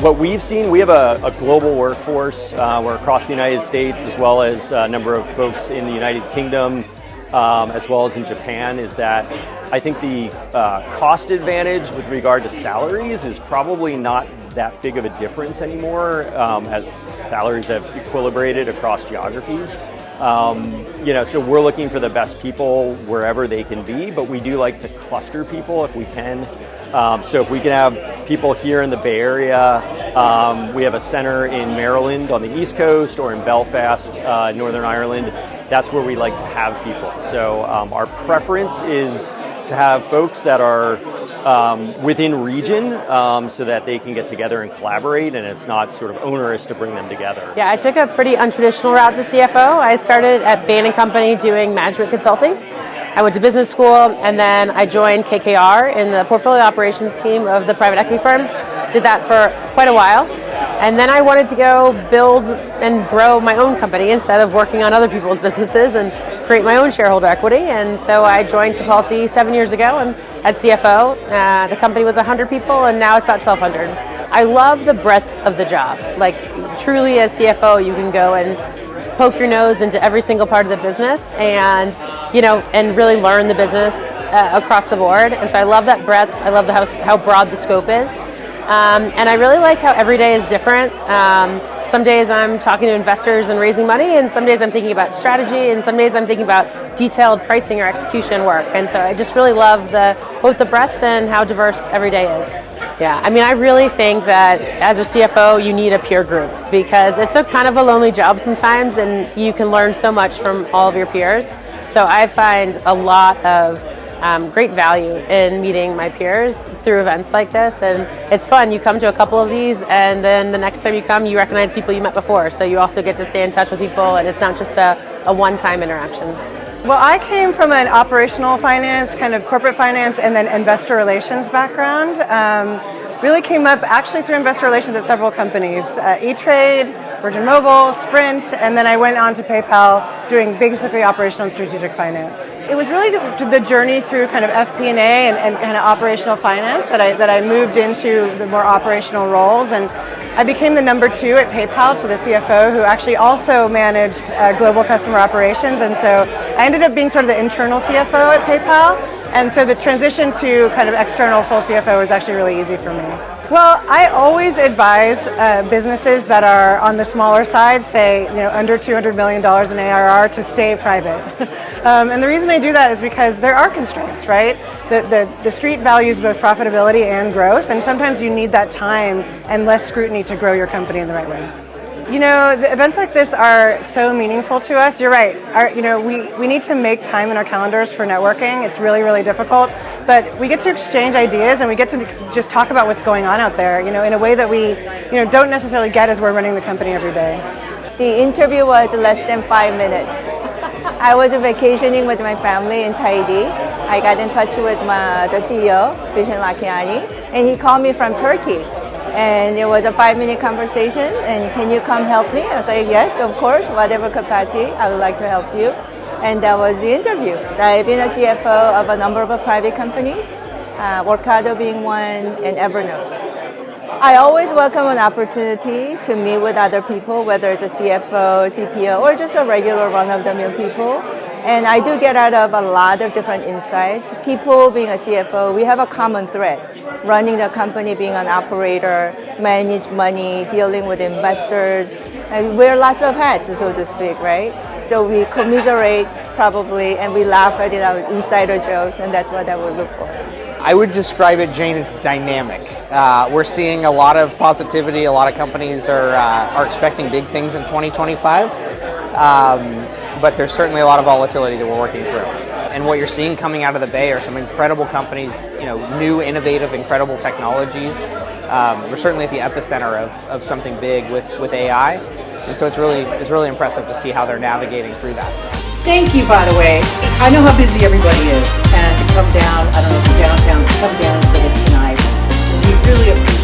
what we've seen, we have a global workforce. We're across the United States, as well as a number of folks in the United Kingdom, as well as in Japan, is that I think the cost advantage with regard to salaries is probably not that big of a difference anymore, as salaries have equilibrated across geographies. So we're looking for the best people wherever they can be, but we do like to cluster people if we can. So if we can have people here in the Bay Area, we have a center in Maryland on the East Coast, or in Belfast, Northern Ireland. That's where we like to have people. So our preference is to have folks that are within region, so that they can get together and collaborate, and it's not sort of onerous to bring them together. Yeah, I took a pretty untraditional route to CFO. I started at Bain & Company doing management consulting. I went to business school, and then I joined KKR in the portfolio operations team of the private equity firm. Did that for quite a while. And then I wanted to go build and grow my own company instead of working on other people's businesses, and create my own shareholder equity. And so I joined Tipalti 7 years ago, and as CFO, the company was 100 people, and now it's about 1,200. I love the breadth of the job. Like, truly as CFO, you can go and poke your nose into every single part of the business, and and really learn the business across the board. And so I love that breadth. I love how broad the scope is. And I really like how every day is different. Some days I'm talking to investors and raising money, and some days I'm thinking about strategy, and some days I'm thinking about detailed pricing or execution work. And so I just really love both the breadth and how diverse every day is. Yeah, I mean, I really think that as a CFO, you need a peer group, because it's a kind of a lonely job sometimes, and you can learn so much from all of your peers. So I find a lot of great value in meeting my peers through events like this, and it's fun. You come to a couple of these, and then the next time you come, you recognize people you met before, so you also get to stay in touch with people, and it's not just a one-time interaction. Well, I came from an operational finance, kind of corporate finance, and then investor relations background. Really came up actually through investor relations at several companies, E-Trade, Virgin Mobile, Sprint, and then I went on to PayPal doing basically operational and strategic finance. It was really the journey through kind of FP&A and kind of operational finance that I moved into the more operational roles, and I became the number 2 at PayPal to the CFO, who actually also managed global customer operations, and so I ended up being sort of the internal CFO at PayPal. And so the transition to kind of external full CFO was actually really easy for me. Well, I always advise businesses that are on the smaller side, say under $200 million in ARR, to stay private. And the reason I do that is because there are constraints, right? The street values both profitability and growth, and sometimes you need that time and less scrutiny to grow your company in the right way. The events like this are so meaningful to us. You're right. We need to make time in our calendars for networking. It's really, really difficult. But we get to exchange ideas, and we get to just talk about what's going on out there, in a way that we, don't necessarily get as we're running the company every day. The interview was less than 5 minutes. I was vacationing with my family in Tahiti. I got in touch with the CEO, Vishen Lakiani, and he called me from Turkey. And it was a 5-minute conversation, and can you come help me? I was like, yes, of course, whatever capacity, I would like to help you. And that was the interview. I've been a CFO of a number of private companies, Workado being one, and Evernote. I always welcome an opportunity to meet with other people, whether it's a CFO, CPO, or just a regular run-of-the-mill people. And I do get out of a lot of different insights. People being a CFO, we have a common thread. Running the company, being an operator, manage money, dealing with investors, and wear lots of hats, so to speak, right? So we commiserate probably, and we laugh at it, our insider jokes, and that's what I would look for. I would describe it, Jane, as dynamic. We're seeing a lot of positivity. A lot of companies are expecting big things in 2025, but there's certainly a lot of volatility that we're working through. And what you're seeing coming out of the Bay are some incredible companies, new, innovative, incredible technologies. We're certainly at the epicenter of something big with AI, and so it's really impressive to see how they're navigating through that. Thank you, by the way. I know how busy everybody is, and to come down, I don't know if you're downtown, to come down to this tonight. We really appreciate